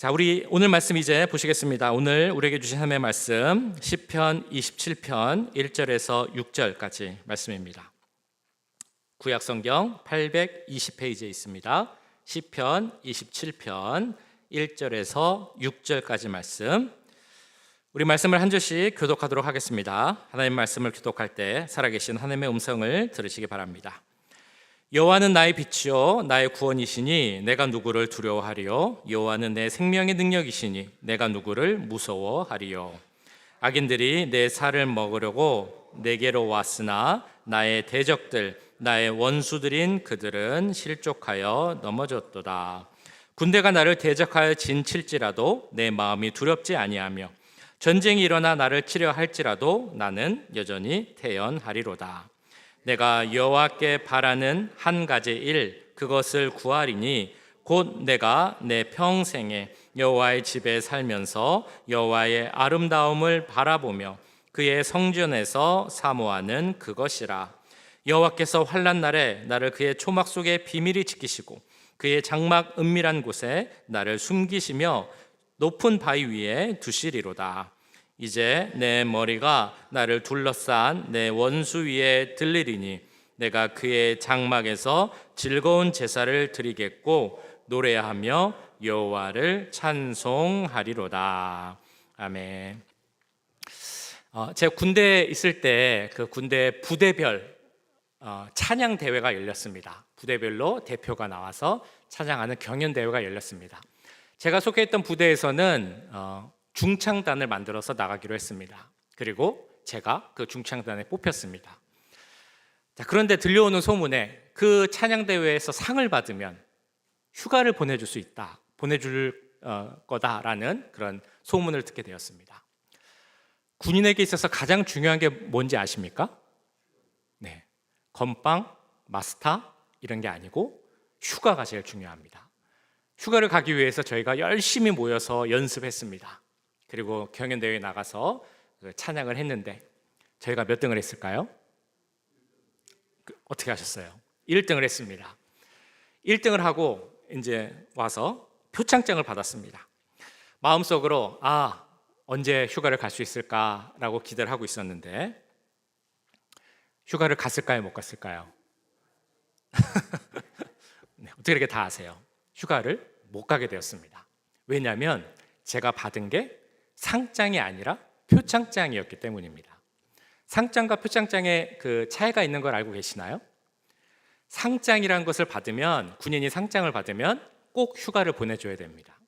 자, 우리 오늘 말씀 이제 보시겠습니다. 오늘 우리에게 주신 하나님의 말씀 시편 27편 1절에서 6절까지 말씀입니다. 구약 성경 820페이지에 있습니다. 시편 27편 1절에서 6절까지 말씀. 우리 말씀을 한 절씩 교독하도록 하겠습니다. 하나님 말씀을 교독할 때 살아계신 하나님의 음성을 들으시기 바랍니다. 여호와는 나의 빛이요 나의 구원이시니 내가 누구를 두려워하리요. 여호와는 내 생명의 능력이시니 내가 누구를 무서워하리요. 악인들이 내 살을 먹으려고 내게로 왔으나 나의 대적들 나의 원수들인 그들은 실족하여 넘어졌도다. 군대가 나를 대적하여 진칠지라도 내 마음이 두렵지 아니하며 전쟁이 일어나 나를 치려 할지라도 나는 여전히 태연하리로다. 내가 여호와께 바라는 한 가지 일 그것을 구하리니 곧 내가 내 평생에 여호와의 집에 살면서 여호와의 아름다움을 바라보며 그의 성전에서 사모하는 그것이라. 여호와께서 환난 날에 나를 그의 초막 속에 비밀히 지키시고 그의 장막 은밀한 곳에 나를 숨기시며 높은 바위 위에 두시리로다. 이제 내 머리가 나를 둘러싼 내 원수 위에 들리리니 내가 그의 장막에서 즐거운 제사를 드리겠고 노래하며 여호와를 찬송하리로다. 아멘. 제가 군대에 있을 때 그 군대 부대별 찬양 대회가 열렸습니다. 부대별로 대표가 나와서 찬양하는 경연 대회가 열렸습니다. 제가 속해있던 부대에서는 중창단을 만들어서 나가기로 했습니다. 그리고 제가 그 중창단에 뽑혔습니다. 자, 그런데 들려오는 소문에 그 찬양대회에서 상을 받으면 휴가를 보내줄 수 있다, 보내줄 거다라는 그런 소문을 듣게 되었습니다. 군인에게 있어서 가장 중요한 게 뭔지 아십니까? 네, 건빵, 마스터 이런 게 아니고 휴가가 제일 중요합니다. 휴가를 가기 위해서 저희가 열심히 모여서 연습했습니다. 그리고 경연대회에 나가서 찬양을 했는데 저희가 몇 등을 했을까요? 어떻게 하셨어요? 1등을 했습니다. 1등을 하고 이제 와서 표창장을 받았습니다. 마음속으로 언제 휴가를 갈 수 있을까라고 기대를 하고 있었는데 휴가를 갔을까요? 못 갔을까요? 네, 어떻게 이렇게 다 아세요? 휴가를 못 가게 되었습니다. 왜냐하면 제가 받은 게 상장이 아니라 표창장이었기 때문입니다. 상장과 표창장에 그 차이가 있는 걸 알고 계시나요? 상장이라는 것을 받으면, 군인이 상장을 받으면 꼭 휴가를 보내줘야 됩니다.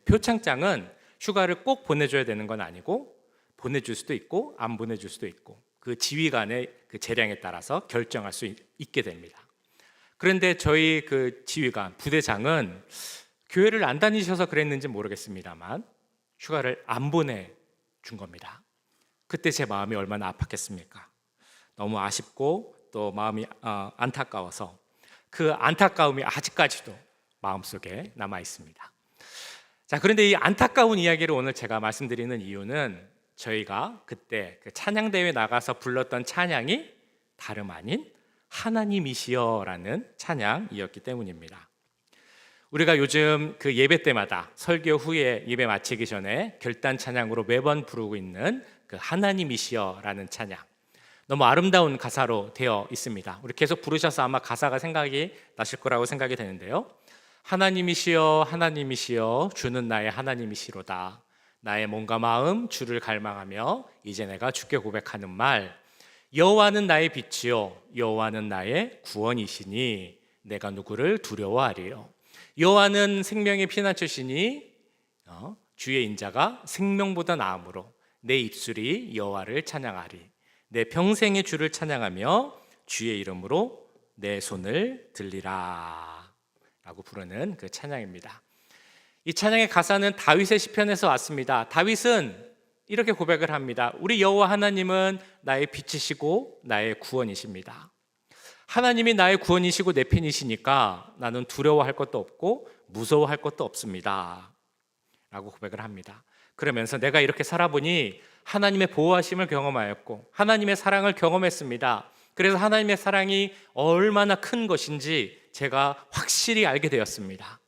표창장은 휴가를 꼭 보내줘야 되는 건 아니고 보내줄 수도 있고 안 보내줄 수도 있고 그 지휘관의 그 재량에 따라서 결정할 수 있게 됩니다. 그런데 저희 그 지휘관, 부대장은 교회를 안 다니셔서 그랬는지 모르겠습니다만 휴가를 안 보내준 겁니다. 그때 제 마음이 얼마나 아팠겠습니까? 너무 아쉽고 또 마음이 안타까워서 그 안타까움이 아직까지도 마음속에 남아 있습니다. 자, 그런데 이 안타까운 이야기를 오늘 제가 말씀드리는 이유는 저희가 그때 그 찬양대회 나가서 불렀던 찬양이 다름 아닌 하나님이시여라는 찬양이었기 때문입니다. 우리가 요즘 그 예배 때마다 설교 후에 예배 마치기 전에 결단 찬양으로 매번 부르고 있는 그 하나님이시여라는 찬양, 너무 아름다운 가사로 되어 있습니다. 우리 계속 부르셔서 아마 가사가 생각이 나실 거라고 생각이 되는데요. 하나님이시여 하나님이시여 주는 나의 하나님이시로다. 나의 몸과 마음 주를 갈망하며 이제 내가 주께 고백하는 말, 여호와는 나의 빛이요 여호와는 나의 구원이시니 내가 누구를 두려워하리요. 여호와는 생명의 피난처시니 주의 인자가 생명보다 나음으로 내 입술이 여호와를 찬양하리. 내 평생의 주를 찬양하며 주의 이름으로 내 손을 들리라 라고 부르는 그 찬양입니다. 이 찬양의 가사는 다윗의 시편에서 왔습니다. 다윗은 이렇게 고백을 합니다. 우리 여호와 하나님은 나의 빛이시고 나의 구원이십니다. 하나님이 나의 구원이시고 내 편이시니까 나는 두려워할 것도 없고 무서워할 것도 없습니다 라고 고백을 합니다. 그러면서 내가 이렇게 살아보니 하나님의 보호하심을 경험하였고 하나님의 사랑을 경험했습니다. 그래서 하나님의 사랑이 얼마나 큰 것인지 제가 확실히 알게 되었습니다.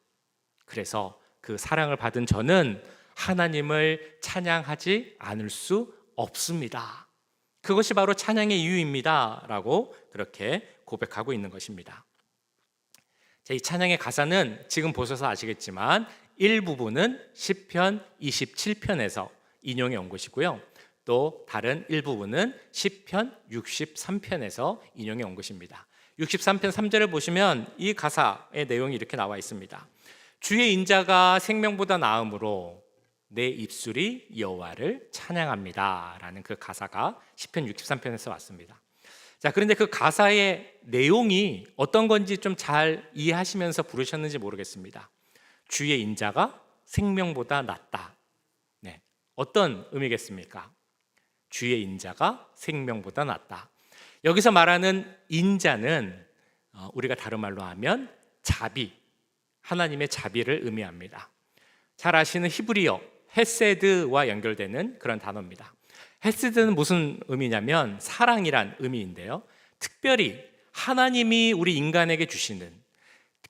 그래서 그 사랑을 받은 저는 하나님을 찬양하지 않을 수 없습니다. 그것이 바로 찬양의 이유입니다 라고 그렇게 고백하고 있는 것입니다. 이 찬양의 가사는 지금 보셔서 아시겠지만 일부분은 시편 27편에서 인용해 온 것이고요, 또 다른 일부분은 시편 63편에서 인용해 온 것입니다. 63편 3절을 보시면 이 가사의 내용이 이렇게 나와 있습니다. 주의 인자가 생명보다 나음으로 내 입술이 여호와를 찬양합니다 라는 그 가사가 시편 63편에서 왔습니다. 자, 그런데 그 가사의 내용이 어떤 건지 좀 잘 이해하시면서 부르셨는지 모르겠습니다. 주의 인자가 생명보다 낫다. 네, 어떤 의미겠습니까? 주의 인자가 생명보다 낫다. 여기서 말하는 인자는 우리가 다른 말로 하면 자비, 하나님의 자비를 의미합니다. 잘 아시는 히브리어 헤세드와 연결되는 그런 단어입니다. 헤세드는 무슨 의미냐면 사랑이란 의미인데요, 특별히 하나님이 우리 인간에게 주시는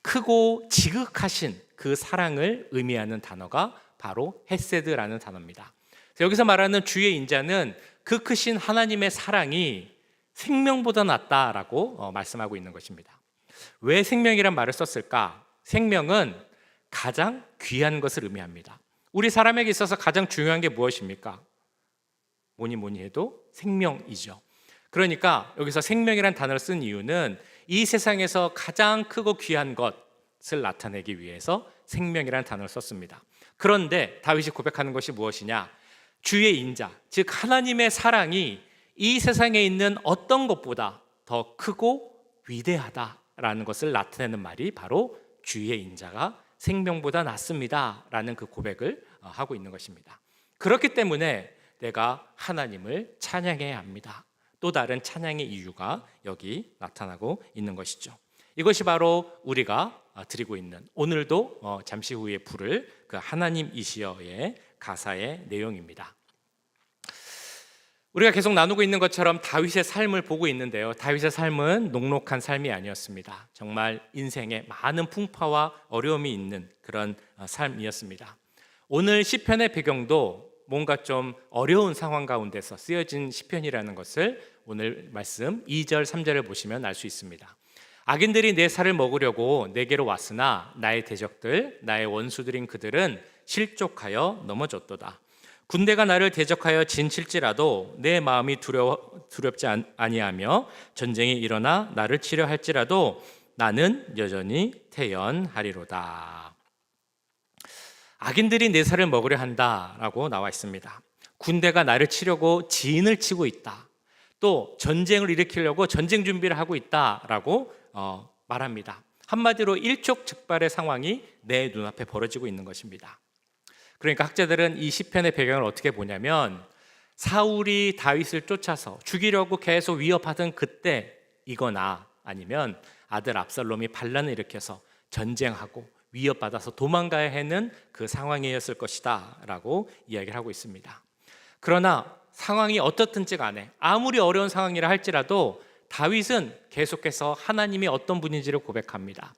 크고 지극하신 그 사랑을 의미하는 단어가 바로 헤세드라는 단어입니다. 여기서 말하는 주의 인자는 그 크신 하나님의 사랑이 생명보다 낫다라고 말씀하고 있는 것입니다. 왜 생명이란 말을 썼을까? 생명은 가장 귀한 것을 의미합니다. 우리 사람에게 있어서 가장 중요한 게 무엇입니까? 뭐니 해도 생명이죠. 그러니까 여기서 생명이란 단어를 쓴 이유는 이 세상에서 가장 크고 귀한 것을 나타내기 위해서 생명이란 단어를 썼습니다. 그런데 다윗이 고백하는 것이 무엇이냐? 주의 인자, 즉 하나님의 사랑이 이 세상에 있는 어떤 것보다 더 크고 위대하다라는 것을 나타내는 말이 바로 주의 인자가 생명보다 낫습니다 라는 그 고백을 하고 있는 것입니다. 그렇기 때문에 내가 하나님을 찬양해야 합니다. 또 다른 찬양의 이유가 여기 나타나고 있는 것이죠. 이것이 바로 우리가 드리고 있는, 오늘도 잠시 후에 부를 그 하나님이시여의 가사의 내용입니다. 우리가 계속 나누고 있는 것처럼 다윗의 삶을 보고 있는데요, 다윗의 삶은 녹록한 삶이 아니었습니다. 정말 인생에 많은 풍파와 어려움이 있는 그런 삶이었습니다. 오늘 시편의 배경도 뭔가 좀 어려운 상황 가운데서 쓰여진 시편이라는 것을 오늘 말씀 2절 3절을 보시면 알 수 있습니다. 악인들이 내 살을 먹으려고 내게로 왔으나 나의 대적들, 나의 원수들인 그들은 실족하여 넘어졌도다. 군대가 나를 대적하여 진칠지라도 내 마음이 두렵지 아니하며 전쟁이 일어나 나를 치려 할지라도 나는 여전히 태연하리로다. 악인들이 내 살을 먹으려 한다라고 나와 있습니다. 군대가 나를 치려고 진을 치고 있다. 또 전쟁을 일으키려고 전쟁 준비를 하고 있다라고 말합니다. 한마디로 일촉즉발의 상황이 내 눈앞에 벌어지고 있는 것입니다. 그러니까 학자들은 이 시편의 배경을 어떻게 보냐면, 사울이 다윗을 쫓아서 죽이려고 계속 위협하던 그때이거나 아니면 아들 압살롬이 반란을 일으켜서 전쟁하고 위협받아서 도망가야 하는 그 상황이었을 것이다 라고 이야기를 하고 있습니다. 그러나 상황이 어떻든지 간에 아무리 어려운 상황이라 할지라도 다윗은 계속해서 하나님이 어떤 분인지를 고백합니다.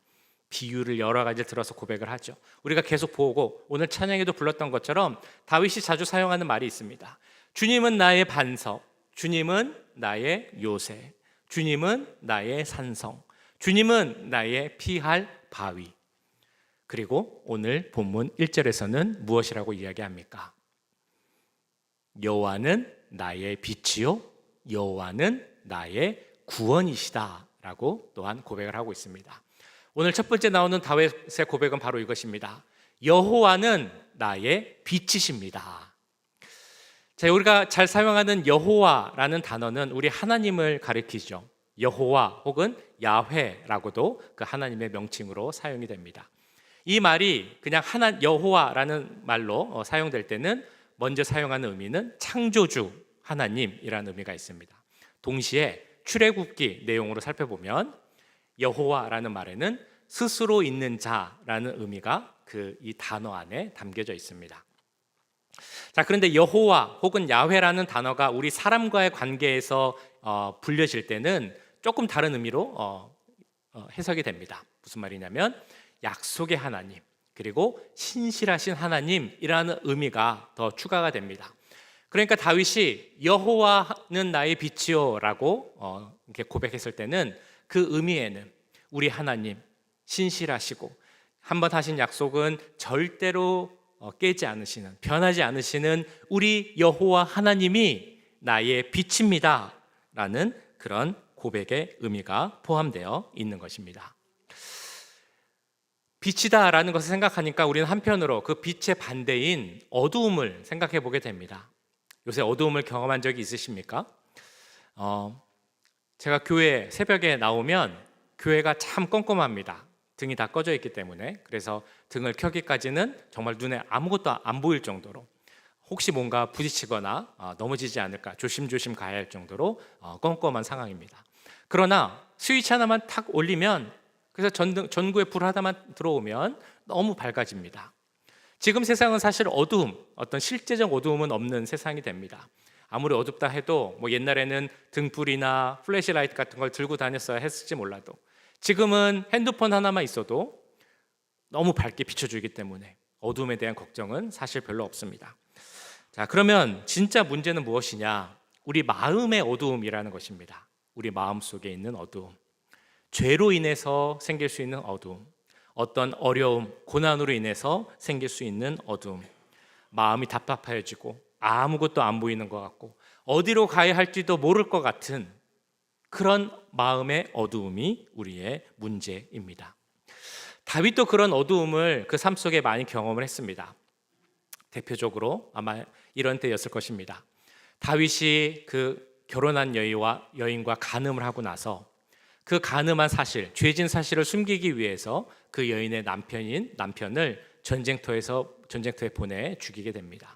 비유를 여러 가지 들어서 고백을 하죠. 우리가 계속 보고 오늘 찬양에도 불렀던 것처럼 다윗이 자주 사용하는 말이 있습니다. 주님은 나의 반석, 주님은 나의 요새, 주님은 나의 산성, 주님은 나의 피할 바위. 그리고 오늘 본문 1절에서는 무엇이라고 이야기합니까? 여호와는 나의 빛이요 여호와는 나의 구원이시다 라고 또한 고백을 하고 있습니다. 오늘 첫 번째 나오는 다윗의 고백은 바로 이것입니다. 여호와는 나의 빛이십니다. 자, 우리가 잘 사용하는 여호와라는 단어는 우리 하나님을 가리키죠. 여호와 혹은 야훼라고도 그 하나님의 명칭으로 사용이 됩니다. 이 말이 그냥 여호와라는 말로 사용될 때는 먼저 사용하는 의미는 창조주 하나님이라는 의미가 있습니다. 동시에 출애굽기 내용으로 살펴보면 여호와라는 말에는 스스로 있는 자라는 의미가 이 단어 안에 담겨져 있습니다. 자, 그런데 여호와 혹은 야훼라는 단어가 우리 사람과의 관계에서 불려질 때는 조금 다른 의미로 해석이 됩니다. 무슨 말이냐면 약속의 하나님, 그리고 신실하신 하나님이라는 의미가 더 추가가 됩니다. 그러니까 다윗이 여호와는 나의 빛이요라고 이렇게 고백했을 때는 그 의미에는 우리 하나님 신실하시고 한번 하신 약속은 절대로 깨지 않으시는, 변하지 않으시는 우리 여호와 하나님이 나의 빛입니다 라는 그런 고백의 의미가 포함되어 있는 것입니다. 빛이다 라는 것을 생각하니까 우리는 한편으로 그 빛의 반대인 어두움을 생각해 보게 됩니다. 요새 어두움을 경험한 적이 있으십니까? 제가 교회 새벽에 나오면 교회가 참 껌껌합니다. 등이 다 꺼져 있기 때문에. 그래서 등을 켜기까지는 정말 눈에 아무것도 안 보일 정도로, 혹시 뭔가 부딪히거나 넘어지지 않을까 조심조심 가야 할 정도로 껌껌한 상황입니다. 그러나 스위치 하나만 탁 올리면, 그래서 전구에 불 하나만 들어오면 너무 밝아집니다. 지금 세상은 사실 어두움, 어떤 실제적 어두움은 없는 세상이 됩니다. 아무리 어둡다 해도 뭐 옛날에는 등불이나 플래시라이트 같은 걸 들고 다녔어야 했을지 몰라도 지금은 핸드폰 하나만 있어도 너무 밝게 비춰주기 때문에 어두움에 대한 걱정은 사실 별로 없습니다. 자, 그러면 진짜 문제는 무엇이냐? 우리 마음의 어두움이라는 것입니다. 우리 마음 속에 있는 어두움, 죄로 인해서 생길 수 있는 어두움, 어떤 어려움, 고난으로 인해서 생길 수 있는 어두움, 마음이 답답해지고 아무것도 안 보이는 것 같고 어디로 가야 할지도 모를 것 같은 그런 마음의 어두움이 우리의 문제입니다. 다윗도 그런 어두움을 그 삶 속에 많이 경험을 했습니다. 대표적으로 아마 이런 때였을 것입니다. 다윗이 그 결혼한 여인과 간음을 하고 나서 그 간음한 사실, 죄진 사실을 숨기기 위해서 그 여인의 남편을 전쟁터에 보내 죽이게 됩니다.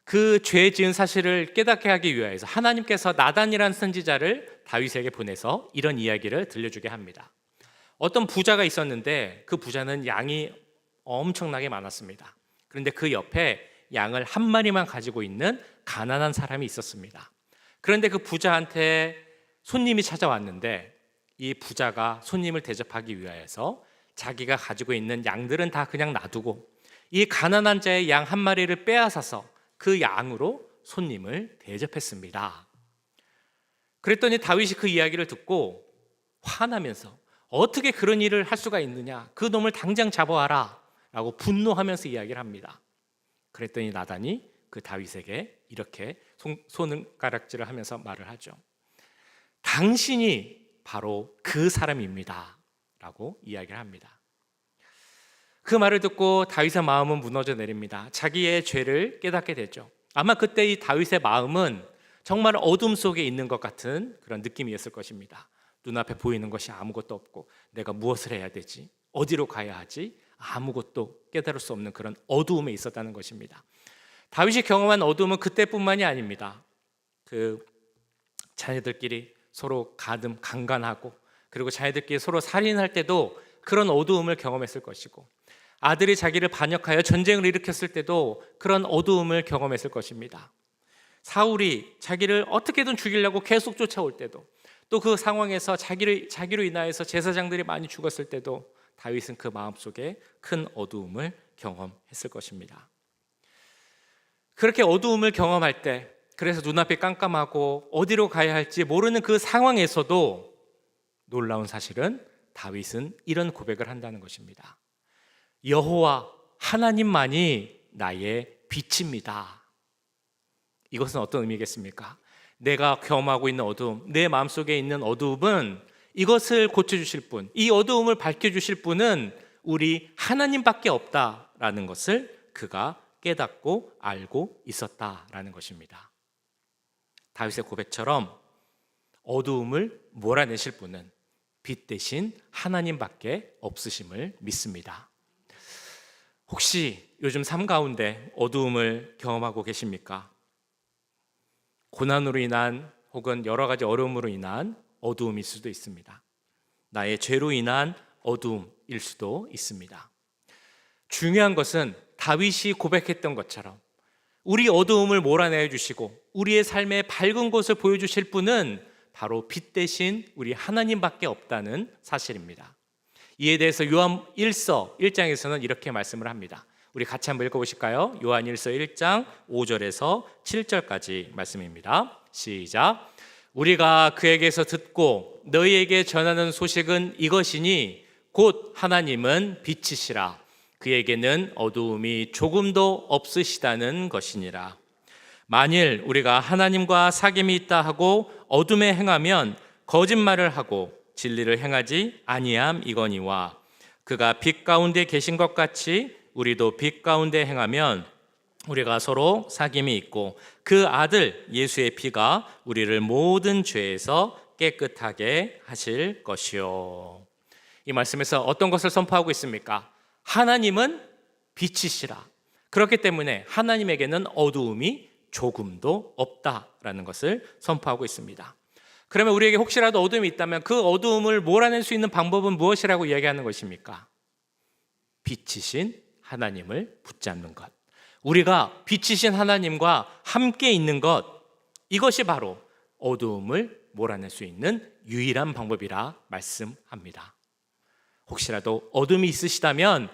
그 죄 지은 사실을 깨닫게 하기 위해서 하나님께서 나단이라는 선지자를 다윗에게 보내서 이런 이야기를 들려주게 합니다. 어떤 부자가 있었는데 그 부자는 양이 엄청나게 많았습니다. 그런데 그 옆에 양을 한 마리만 가지고 있는 가난한 사람이 있었습니다. 그런데 그 부자한테 손님이 찾아왔는데 이 부자가 손님을 대접하기 위해서 자기가 가지고 있는 양들은 다 그냥 놔두고 이 가난한 자의 양 한 마리를 빼앗아서 그 양으로 손님을 대접했습니다. 그랬더니 다윗이 그 이야기를 듣고 화나면서 어떻게 그런 일을 할 수가 있느냐, 그 놈을 당장 잡아와라 라고 분노하면서 이야기를 합니다. 그랬더니 나단이 그 다윗에게 이렇게 손가락질을 하면서 말을 하죠. 당신이 바로 그 사람입니다 라고 이야기를 합니다. 그 말을 듣고 다윗의 마음은 무너져 내립니다. 자기의 죄를 깨닫게 되죠. 아마 그때 이 다윗의 마음은 정말 어둠 속에 있는 것 같은 그런 느낌이었을 것입니다. 눈앞에 보이는 것이 아무것도 없고 내가 무엇을 해야 되지? 어디로 가야 하지? 아무것도 깨달을 수 없는 그런 어두움에 있었다는 것입니다. 다윗이 경험한 어두움은 그때뿐만이 아닙니다. 그 자녀들끼리 서로 강간하고 그리고 자녀들끼리 서로 살인할 때도 그런 어두움을 경험했을 것이고, 아들이 자기를 반역하여 전쟁을 일으켰을 때도 그런 어두움을 경험했을 것입니다. 사울이 자기를 어떻게든 죽이려고 계속 쫓아올 때도, 또 그 상황에서 자기로 인하여서 제사장들이 많이 죽었을 때도 다윗은 그 마음속에 큰 어두움을 경험했을 것입니다. 그렇게 어두움을 경험할 때, 그래서 눈앞이 깜깜하고 어디로 가야 할지 모르는 그 상황에서도 놀라운 사실은 다윗은 이런 고백을 한다는 것입니다. 여호와 하나님만이 나의 빛입니다. 이것은 어떤 의미겠습니까? 내가 경험하고 있는 어두움, 내 마음속에 있는 어두움은 이것을 고쳐주실 분, 이 어두움을 밝혀주실 분은 우리 하나님밖에 없다라는 것을 그가 깨닫고 알고 있었다라는 것입니다. 다윗의 고백처럼 어두움을 몰아내실 분은 빛 대신 하나님밖에 없으심을 믿습니다. 혹시 요즘 삶 가운데 어두움을 경험하고 계십니까? 고난으로 인한 혹은 여러 가지 어려움으로 인한 어두움일 수도 있습니다. 나의 죄로 인한 어두움일 수도 있습니다. 중요한 것은 다윗이 고백했던 것처럼 우리 어두움을 몰아내 주시고 우리의 삶의 밝은 곳을 보여주실 분은 바로 빛 대신 우리 하나님밖에 없다는 사실입니다. 이에 대해서 요한 1서 1장에서는 이렇게 말씀을 합니다. 우리 같이 한번 읽어보실까요? 요한 1서 1장 5절에서 7절까지 말씀입니다. 시작. 우리가 그에게서 듣고 너희에게 전하는 소식은 이것이니 곧 하나님은 빛이시라. 그에게는 어두움이 조금도 없으시다는 것이니라. 만일 우리가 하나님과 사귐이 있다 하고 어둠에 행하면 거짓말을 하고 진리를 행하지 아니함 이거니와 그가 빛 가운데 계신 것 같이 우리도 빛 가운데 행하면 우리가 서로 사귐이 있고 그 아들 예수의 피가 우리를 모든 죄에서 깨끗하게 하실 것이요. 이 말씀에서 어떤 것을 선포하고 있습니까? 하나님은 빛이시라. 그렇기 때문에 하나님에게는 어두움이 조금도 없다라는 것을 선포하고 있습니다. 그러면 우리에게 혹시라도 어둠이 있다면 그 어두움을 몰아낼 수 있는 방법은 무엇이라고 이야기하는 것입니까? 빛이신 하나님을 붙잡는 것. 우리가 빛이신 하나님과 함께 있는 것, 이것이 바로 어두움을 몰아낼 수 있는 유일한 방법이라 말씀합니다. 혹시라도 어둠이 있으시다면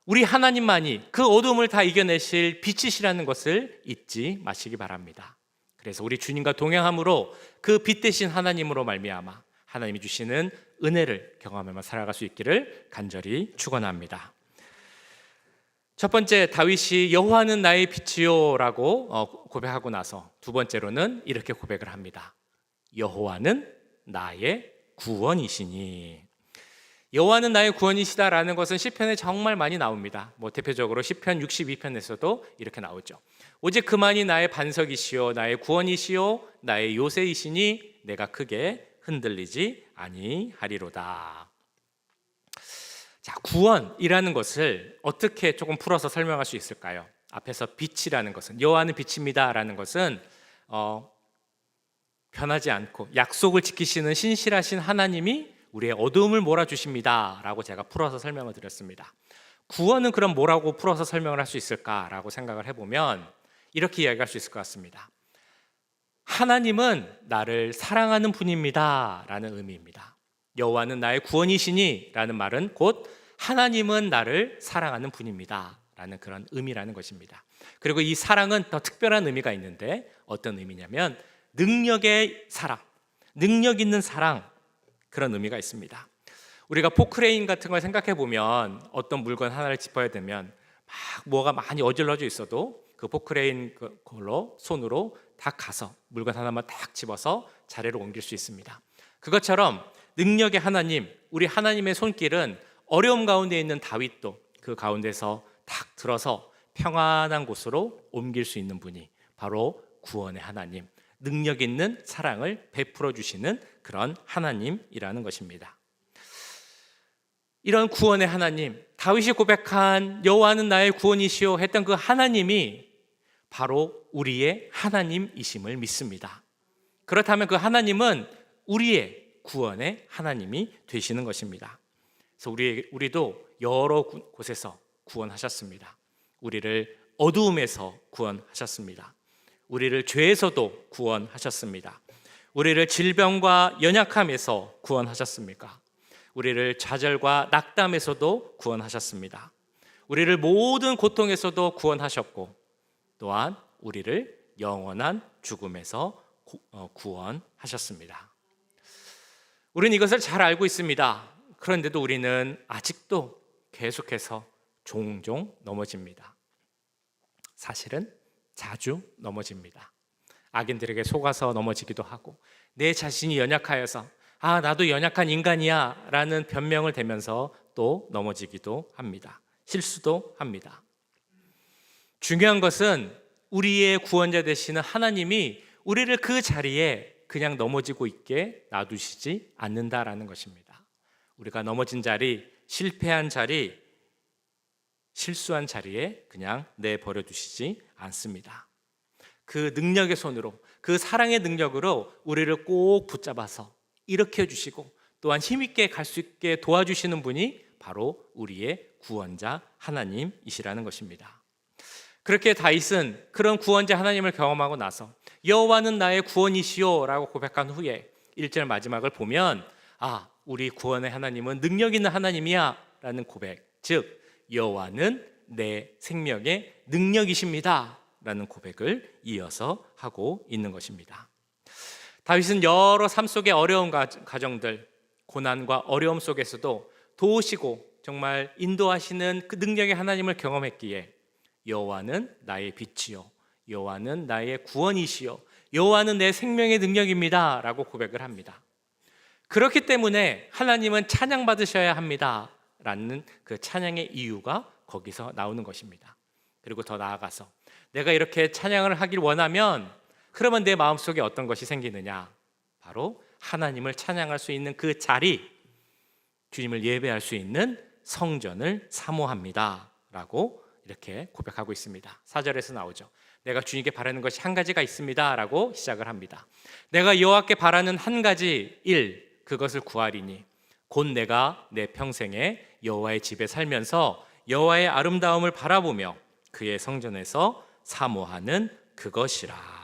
우리 하나님만이 그 어둠을 다 이겨내실 빛이시라는 것을 잊지 마시기 바랍니다. 그래서 우리 주님과 동행함으로 그 빛 대신 하나님으로 말미암아 하나님이 주시는 은혜를 경험하며 살아갈 수 있기를 간절히 축원합니다. 첫 번째, 다윗이 여호와는 나의 빛이요라고 고백하고 나서 두 번째로는 이렇게 고백을 합니다. 여호와는 나의 구원이시니. 여호와는 나의 구원이시다라는 것은 시편에 정말 많이 나옵니다. 대표적으로 시편 62편에서도 이렇게 나오죠. 오직 그만이 나의 반석이시요 나의 구원이시요 나의 요새이시니 내가 크게 흔들리지 아니하리로다. 자, 구원이라는 것을 어떻게 조금 풀어서 설명할 수 있을까요? 앞에서 빛이라는 것은, 여호와는 빛입니다라는 것은 변하지 않고 약속을 지키시는 신실하신 하나님이 우리의 어두움을 몰아주십니다 라고 제가 풀어서 설명을 드렸습니다. 구원은 그럼 뭐라고 풀어서 설명을 할 수 있을까라고 생각을 해보면 이렇게 이야기할 수 있을 것 같습니다. 하나님은 나를 사랑하는 분입니다 라는 의미입니다. 여호와는 나의 구원이시니 라는 말은 곧 하나님은 나를 사랑하는 분입니다 라는 그런 의미라는 것입니다. 그리고 이 사랑은 더 특별한 의미가 있는데 어떤 의미냐면 능력의 사랑, 능력 있는 사랑, 그런 의미가 있습니다. 우리가 포크레인 같은 걸 생각해 보면 어떤 물건 하나를 짚어야 되면 막 뭐가 많이 어질러져 있어도 그 포크레인 걸로 손으로 딱 가서 물건 하나만 딱 집어서 자리로 옮길 수 있습니다. 그것처럼 능력의 하나님, 우리 하나님의 손길은 어려움 가운데 있는 다윗도 그 가운데서 딱 들어서 평안한 곳으로 옮길 수 있는 분이 바로 구원의 하나님, 능력 있는 사랑을 베풀어 주시는 그런 하나님이라는 것입니다. 이런 구원의 하나님, 다윗이 고백한 여호와는 나의 구원이시오 했던 그 하나님이 바로 우리의 하나님이심을 믿습니다. 그렇다면 그 하나님은 우리의 구원의 하나님이 되시는 것입니다. 그래서 우리도 여러 곳에서 구원하셨습니다. 우리를 어두움에서 구원하셨습니다. 우리를 죄에서도 구원하셨습니다. 우리를 질병과 연약함에서 구원하셨습니까? 우리를 좌절과 낙담에서도 구원하셨습니다. 우리를 모든 고통에서도 구원하셨고 또한 우리를 영원한 죽음에서 구원하셨습니다. 우리는 이것을 잘 알고 있습니다. 그런데도 우리는 아직도 계속해서 종종 넘어집니다. 사실은 자주 넘어집니다. 악인들에게 속아서 넘어지기도 하고 내 자신이 연약하여서 나도 연약한 인간이야 라는 변명을 대면서 또 넘어지기도 합니다. 실수도 합니다. 중요한 것은 우리의 구원자 되시는 하나님이 우리를 그 자리에 그냥 넘어지고 있게 놔두시지 않는다라는 것입니다. 우리가 넘어진 자리, 실패한 자리, 실수한 자리에 그냥 내버려 두시지 않습니다. 그 능력의 손으로, 그 사랑의 능력으로 우리를 꼭 붙잡아서 일으켜 주시고 또한 힘있게 갈 수 있게 도와주시는 분이 바로 우리의 구원자 하나님이시라는 것입니다. 그렇게 다윗은 그런 구원자 하나님을 경험하고 나서 여호와는 나의 구원이시오 라고 고백한 후에 1절 마지막을 보면 우리 구원의 하나님은 능력 있는 하나님이야 라는 고백, 즉 여호와는 내 생명의 능력이십니다 라는 고백을 이어서 하고 있는 것입니다. 다윗은 여러 삶 속의 어려운 가정들, 고난과 어려움 속에서도 도우시고 정말 인도하시는 그 능력의 하나님을 경험했기에 여호와는 나의 빛이요 여호와는 나의 구원이시요 여호와는 내 생명의 능력입니다 라고 고백을 합니다. 그렇기 때문에 하나님은 찬양받으셔야 합니다 라는 그 찬양의 이유가 거기서 나오는 것입니다. 그리고 더 나아가서 내가 이렇게 찬양을 하길 원하면 그러면 내 마음속에 어떤 것이 생기느냐, 바로 하나님을 찬양할 수 있는 그 자리, 주님을 예배할 수 있는 성전을 사모합니다 라고 이렇게 고백하고 있습니다. 4절에서 나오죠. 내가 주님께 바라는 것이 한 가지가 있습니다 라고 시작을 합니다. 내가 여호와께 바라는 한 가지 일, 그것을 구하리니 곧 내가 내 평생에 여호와의 집에 살면서 여호와의 아름다움을 바라보며 그의 성전에서 사모하는 그것이라.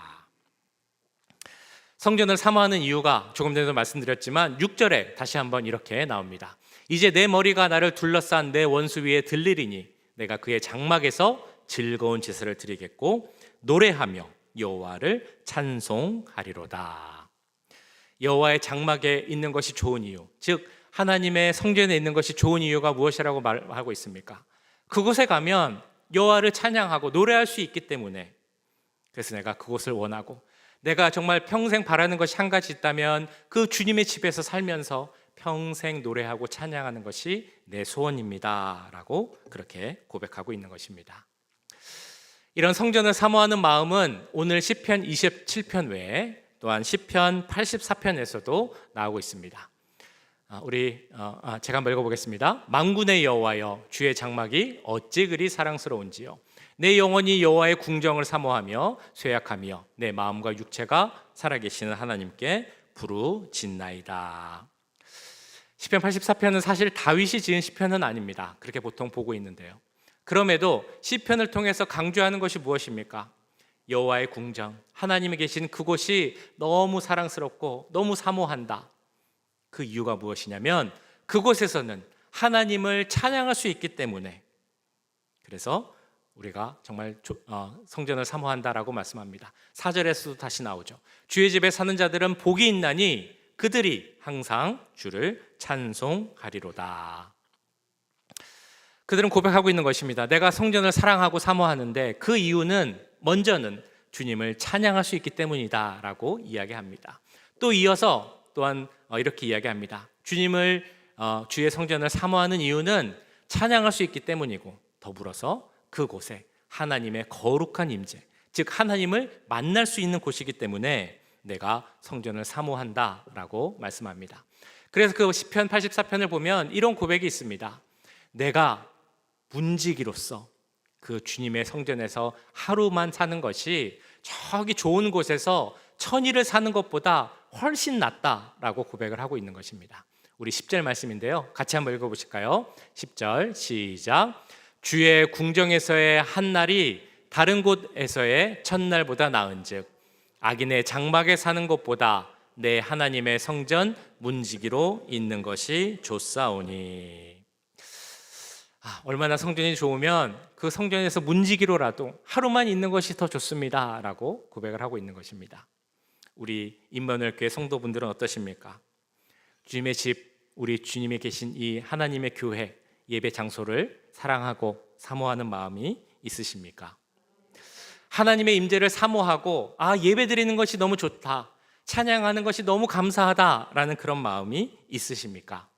성전을 사모하는 이유가 조금 전에도 말씀드렸지만 6절에 다시 한번 이렇게 나옵니다. 이제 내 머리가 나를 둘러싼 내 원수 위에 들리리니 내가 그의 장막에서 즐거운 제사를 드리겠고 노래하며 여호와를 찬송하리로다. 여호와의 장막에 있는 것이 좋은 이유, 즉 하나님의 성전에 있는 것이 좋은 이유가 무엇이라고 말하고 있습니까? 그곳에 가면 여호와를 찬양하고 노래할 수 있기 때문에, 그래서 내가 그곳을 원하고 내가 정말 평생 바라는 것이 한 가지 있다면 그 주님의 집에서 살면서 평생 노래하고 찬양하는 것이 내 소원입니다 라고 그렇게 고백하고 있는 것입니다. 이런 성전을 사모하는 마음은 오늘 시편 27편 외에 또한 시편 84편에서도 나오고 있습니다. 제가 한번 읽어보겠습니다. 만군의 여호와여, 주의 장막이 어찌 그리 사랑스러운지요. 내 영혼이 여호와의 궁정을 사모하며 쇠약하며 내 마음과 육체가 살아계시는 하나님께 부르짖나이다. 시편 84편은 사실 다윗이 지은 시편은 아닙니다. 그렇게 보통 보고 있는데요. 그럼에도 시편을 통해서 강조하는 것이 무엇입니까? 여호와의 궁정, 하나님이 계신 그곳이 너무 사랑스럽고 너무 사모한다. 그 이유가 무엇이냐면 그곳에서는 하나님을 찬양할 수 있기 때문에, 그래서 우리가 정말 성전을 사모한다라고 말씀합니다. 4절에서도 다시 나오죠. 주의 집에 사는 자들은 복이 있나니 그들이 항상 주를 찬송하리로다. 그들은 고백하고 있는 것입니다. 내가 성전을 사랑하고 사모하는데 그 이유는 먼저는 주님을 찬양할 수 있기 때문이다 라고 이야기합니다. 또 이어서 또한 이렇게 이야기합니다. 주님을 주의 성전을 사모하는 이유는 찬양할 수 있기 때문이고, 더불어서 그곳에 하나님의 거룩한 임재, 즉 하나님을 만날 수 있는 곳이기 때문에 내가 성전을 사모한다 라고 말씀합니다. 그래서 그 시편 84편을 보면 이런 고백이 있습니다. 내가 문지기로서 그 주님의 성전에서 하루만 사는 것이 저기 좋은 곳에서 천일을 사는 것보다 훨씬 낫다라고 고백을 하고 있는 것입니다. 우리 10절 말씀인데요, 같이 한번 읽어보실까요? 10절 시작. 주의 궁정에서의 한 날이 다른 곳에서의 첫날보다 나은즉 악인의 장막에 사는 것보다 내 하나님의 성전 문지기로 있는 것이 좋사오니. 얼마나 성전이 좋으면 그 성전에서 문지기로라도 하루만 있는 것이 더 좋습니다 라고 고백을 하고 있는 것입니다. 우리 임마누엘 교회 성도분들은 어떠십니까? 주님의 집, 우리 주님이 계신 이 하나님의 교회, 예배 장소를 사랑하고 사모하는 마음이 있으십니까? 하나님의 임재를 사모하고 예배 드리는 것이 너무 좋다, 찬양하는 것이 너무 감사하다라는 그런 마음이 있으십니까?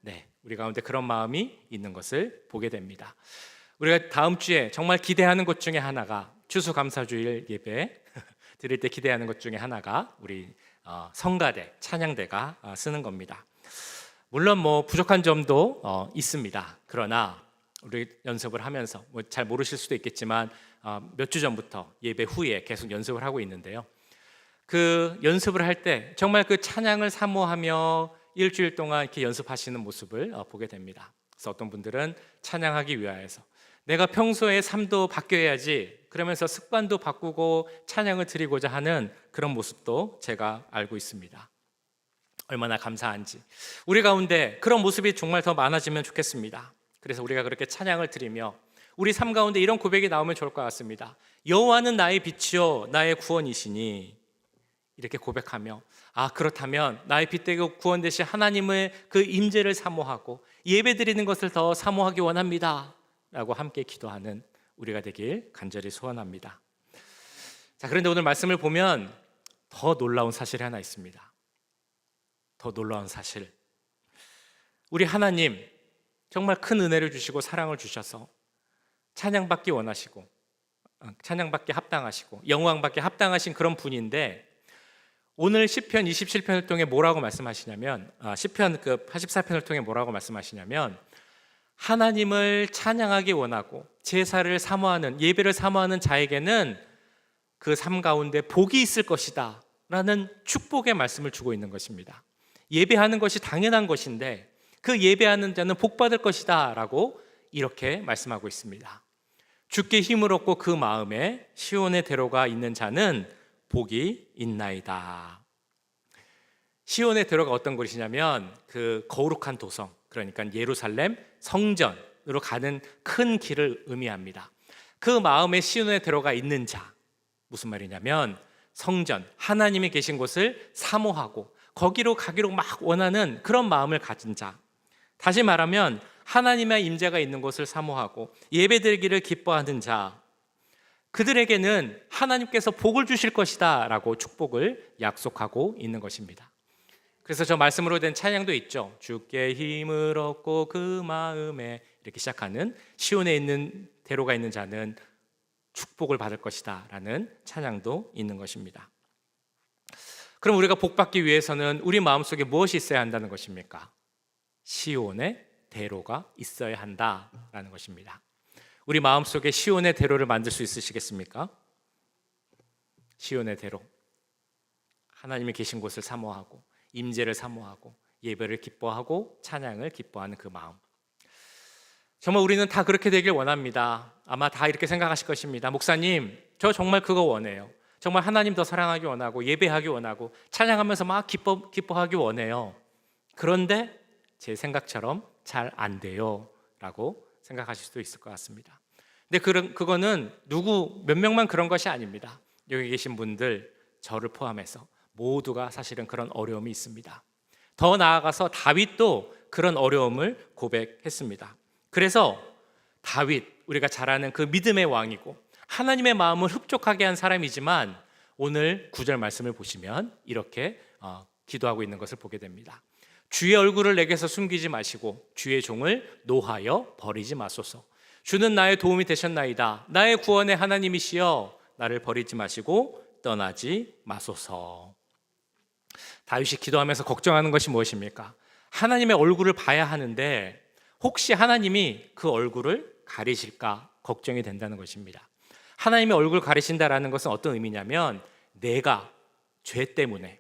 네, 우리 가운데 그런 마음이 있는 것을 보게 됩니다. 우리가 다음 주에 정말 기대하는 것 중에 하나가 추수감사주일 예배 드릴 때 기대하는 것 중에 하나가 우리 성가대, 찬양대가 쓰는 겁니다. 물론 부족한 점도 있습니다. 그러나 우리 연습을 하면서 잘 모르실 수도 있겠지만 몇 주 전부터 예배 후에 계속 연습을 하고 있는데요. 그 연습을 할 때 정말 그 찬양을 사모하며 일주일 동안 이렇게 연습하시는 모습을 보게 됩니다. 그래서 어떤 분들은 찬양하기 위하여서 내가 평소에 삶도 바뀌어야지 그러면서 습관도 바꾸고 찬양을 드리고자 하는 그런 모습도 제가 알고 있습니다. 얼마나 감사한지 우리 가운데 그런 모습이 정말 더 많아지면 좋겠습니다. 그래서 우리가 그렇게 찬양을 드리며 우리 삶 가운데 이런 고백이 나오면 좋을 것 같습니다. 여호와는 나의 빛이요 나의 구원이시니, 이렇게 고백하며 그렇다면 나의 빛되고 구원 되신 하나님의 그 임재를 사모하고 예배드리는 것을 더 사모하기 원합니다 라고 함께 기도하는 우리가 되길 간절히 소원합니다. 자, 그런데 오늘 말씀을 보면 더 놀라운 사실이 하나 있습니다. 더 놀라운 사실, 우리 하나님 정말 큰 은혜를 주시고 사랑을 주셔서 찬양받기 원하시고 찬양받기 합당하시고 영광받기 합당하신 그런 분인데, 오늘 시편 27편을 통해 뭐라고 말씀하시냐면 시편 그 84편을 통해 뭐라고 말씀하시냐면, 하나님을 찬양하기 원하고 제사를 사모하는, 예배를 사모하는 자에게는 그 삶 가운데 복이 있을 것이다 라는 축복의 말씀을 주고 있는 것입니다. 예배하는 것이 당연한 것인데 그 예배하는 자는 복 받을 것이다 라고 이렇게 말씀하고 있습니다. 주께 힘을 얻고 그 마음에 시온의 대로가 있는 자는 복이 있나이다. 시온의 대로가 어떤 곳이냐면 그 거룩한 도성, 그러니까 예루살렘 성전으로 가는 큰 길을 의미합니다. 그 마음에 시온의 대로가 있는 자, 무슨 말이냐면 성전, 하나님이 계신 곳을 사모하고 거기로 가기로 막 원하는 그런 마음을 가진 자, 다시 말하면 하나님의 임재가 있는 곳을 사모하고 예배드리기를 기뻐하는 자, 그들에게는 하나님께서 복을 주실 것이다 라고 축복을 약속하고 있는 것입니다. 그래서 저 말씀으로 된 찬양도 있죠. 주께 힘을 얻고 그 마음에, 이렇게 시작하는 시온에 있는 대로가 있는 자는 축복을 받을 것이다 라는 찬양도 있는 것입니다. 그럼 우리가 복 받기 위해서는 우리 마음속에 무엇이 있어야 한다는 것입니까? 시온의 대로가 있어야 한다라는 것입니다. 우리 마음속에 시온의 대로를 만들 수 있으시겠습니까? 시온의 대로, 하나님이 계신 곳을 사모하고 임재를 사모하고 예배를 기뻐하고 찬양을 기뻐하는 그 마음, 정말 우리는 다 그렇게 되길 원합니다. 아마 다 이렇게 생각하실 것입니다. 목사님, 저 정말 그거 원해요. 정말 하나님 더 사랑하기 원하고 예배하기 원하고 찬양하면서 막 기뻐하기 원해요. 그런데 제 생각처럼 잘 안 돼요 라고 생각하실 수도 있을 것 같습니다. 근데 그거는 몇 명만 그런 것이 아닙니다. 여기 계신 분들, 저를 포함해서 모두가 사실은 그런 어려움이 있습니다. 더 나아가서 다윗도 그런 어려움을 고백했습니다. 그래서 다윗, 우리가 잘 아는 그 믿음의 왕이고 하나님의 마음을 흡족하게 한 사람이지만, 오늘 9절 말씀을 보시면 이렇게 기도하고 있는 것을 보게 됩니다. 주의 얼굴을 내게서 숨기지 마시고 주의 종을 노하여 버리지 마소서. 주는 나의 도움이 되셨나이다. 나의 구원의 하나님이시여 나를 버리지 마시고 떠나지 마소서. 다윗이 기도하면서 걱정하는 것이 무엇입니까? 하나님의 얼굴을 봐야 하는데 혹시 하나님이 그 얼굴을 가리실까 걱정이 된다는 것입니다. 하나님의 얼굴을 가리신다라는 것은 어떤 의미냐면, 내가 죄 때문에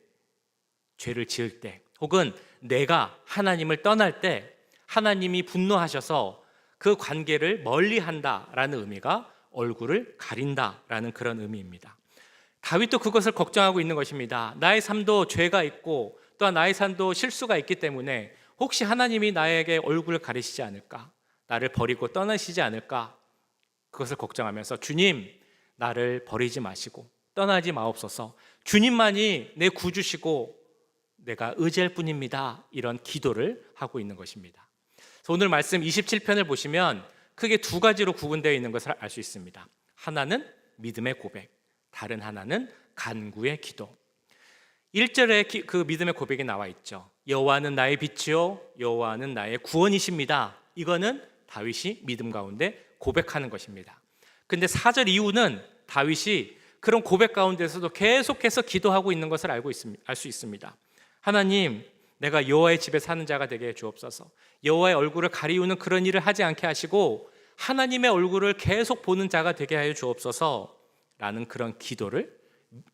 죄를 지을 때, 혹은 내가 하나님을 떠날 때 하나님이 분노하셔서 그 관계를 멀리한다라는 의미가 얼굴을 가린다라는 그런 의미입니다. 다윗도 그것을 걱정하고 있는 것입니다. 나의 삶도 죄가 있고 또한 나의 삶도 실수가 있기 때문에 혹시 하나님이 나에게 얼굴을 가리시지 않을까, 나를 버리고 떠나시지 않을까, 그것을 걱정하면서 주님, 나를 버리지 마시고 떠나지 마옵소서. 주님만이 내 구주시고 내가 의지할 뿐입니다. 이런 기도를 하고 있는 것입니다. 그래서 오늘 말씀 27편을 보시면 크게 두 가지로 구분되어 있는 것을 알 수 있습니다. 하나는 믿음의 고백, 다른 하나는 간구의 기도. 1절에 그 믿음의 고백이 나와 있죠. 여호와는 나의 빛이요 여호와는 나의 구원이십니다. 이거는 다윗이 믿음 가운데 고백하는 것입니다. 근데 4절 이후는 다윗이 그런 고백 가운데서도 계속해서 기도하고 있는 것을 알 수 있습니다. 하나님, 내가 여호와의 집에 사는 자가 되게 해 주옵소서. 여호와의 얼굴을 가리우는 그런 일을 하지 않게 하시고 하나님의 얼굴을 계속 보는 자가 되게 하여 주옵소서 라는 그런 기도를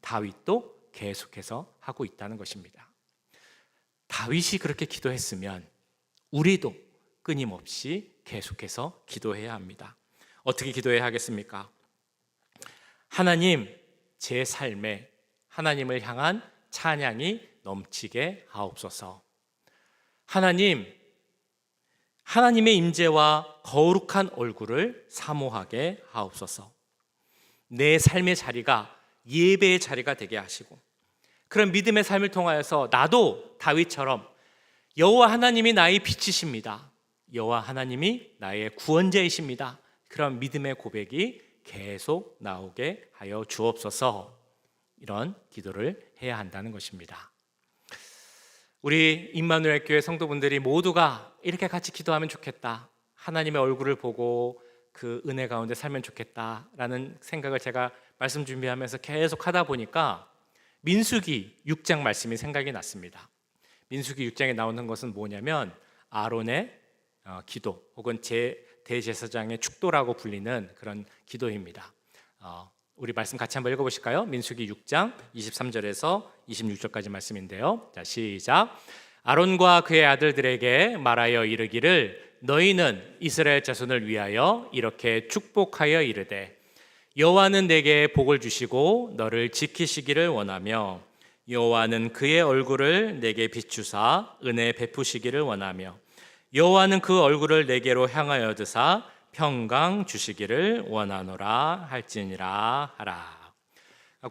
다윗도 계속해서 하고 있다는 것입니다. 다윗이 그렇게 기도했으면 우리도 끊임없이 계속해서 기도해야 합니다. 어떻게 기도해야 하겠습니까? 하나님, 제 삶에 하나님을 향한 찬양이 넘치게 하옵소서. 하나님의 임재와 거룩한 얼굴을 사모하게 하옵소서. 내 삶의 자리가 예배의 자리가 되게 하시고, 그런 믿음의 삶을 통하여서 나도 다윗처럼 여호와 하나님이 나의 빛이십니다, 여호와 하나님이 나의 구원자이십니다, 그런 믿음의 고백이 계속 나오게 하여 주옵소서. 이런 기도를 해야 한다는 것입니다. 우리 임마누엘 교회 성도분들이 모두가 이렇게 같이 기도하면 좋겠다, 하나님의 얼굴을 보고 그 은혜 가운데 살면 좋겠다라는 생각을 제가 말씀 준비하면서 계속 하다 보니까 민수기 6장 말씀이 생각이 났습니다. 민수기 6장에 나오는 것은 뭐냐면 아론의 기도, 혹은 대제사장의 축도라고 불리는 그런 기도입니다. 우리 말씀 같이 한번 읽어보실까요? 민수기 6장 23절에서 26절까지 말씀인데요. 자, 시작. 아론과 그의 아들들에게 말하여 이르기를, 너희는 이스라엘 자손을 위하여 이렇게 축복하여 이르되, 여호와는 내게 복을 주시고 너를 지키시기를 원하며, 여호와는 그의 얼굴을 내게 비추사 은혜 베푸시기를 원하며, 여호와는 그 얼굴을 내게로 향하여 드사 평강 주시기를 원하노라 할지니라 하라.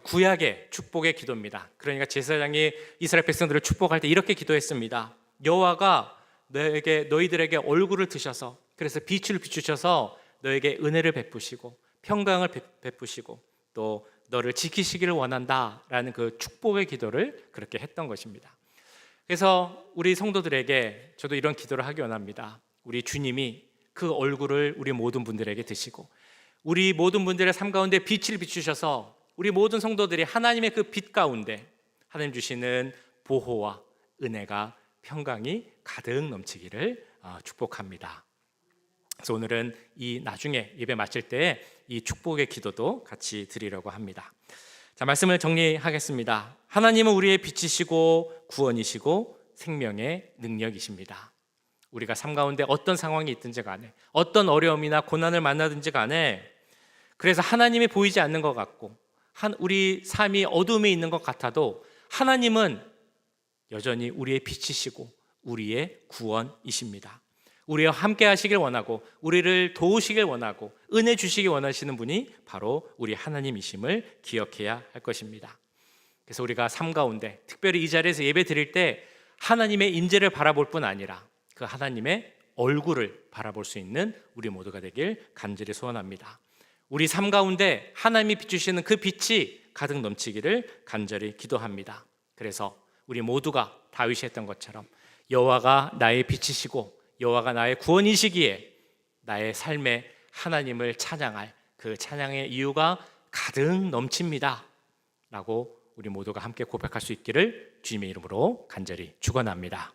구약의 축복의 기도입니다. 그러니까 제사장이 이스라엘 백성들을 축복할 때 이렇게 기도했습니다. 여호와가 너희들에게 얼굴을 드셔서, 그래서 빛을 비추셔서 너에게 은혜를 베푸시고 평강을 베푸시고 또 너를 지키시기를 원한다라는 그 축복의 기도를 그렇게 했던 것입니다. 그래서 우리 성도들에게 저도 이런 기도를 하기 원합니다. 우리 주님이 그 얼굴을 우리 모든 분들에게 드시고, 우리 모든 분들의 삶 가운데 빛을 비추셔서 우리 모든 성도들이 하나님의 그 빛 가운데 하나님 주시는 보호와 은혜가, 평강이 가득 넘치기를 축복합니다. 그래서 오늘은 이 나중에 예배 마칠 때 이 축복의 기도도 같이 드리려고 합니다. 자, 말씀을 정리하겠습니다. 하나님은 우리의 빛이시고 구원이시고 생명의 능력이십니다. 우리가 삶 가운데 어떤 상황이 있든지 간에, 어떤 어려움이나 고난을 만나든지 간에, 그래서 하나님이 보이지 않는 것 같고 우리 삶이 어둠에 있는 것 같아도 하나님은 여전히 우리의 빛이시고 우리의 구원이십니다. 우리와 함께 하시길 원하고 우리를 도우시길 원하고 은혜 주시길 원하시는 분이 바로 우리 하나님이심을 기억해야 할 것입니다. 그래서 우리가 삶 가운데, 특별히 이 자리에서 예배 드릴 때 하나님의 임재를 바라볼 뿐 아니라 그 하나님의 얼굴을 바라볼 수 있는 우리 모두가 되길 간절히 소원합니다. 우리 삶 가운데 하나님이 비추시는 그 빛이 가득 넘치기를 간절히 기도합니다. 그래서 우리 모두가 다윗이 했던 것처럼 여호와가 나의 빛이시고 여호와가 나의 구원이시기에 나의 삶에 하나님을 찬양할 그 찬양의 이유가 가득 넘칩니다 라고 우리 모두가 함께 고백할 수 있기를 주님의 이름으로 간절히 축원합니다.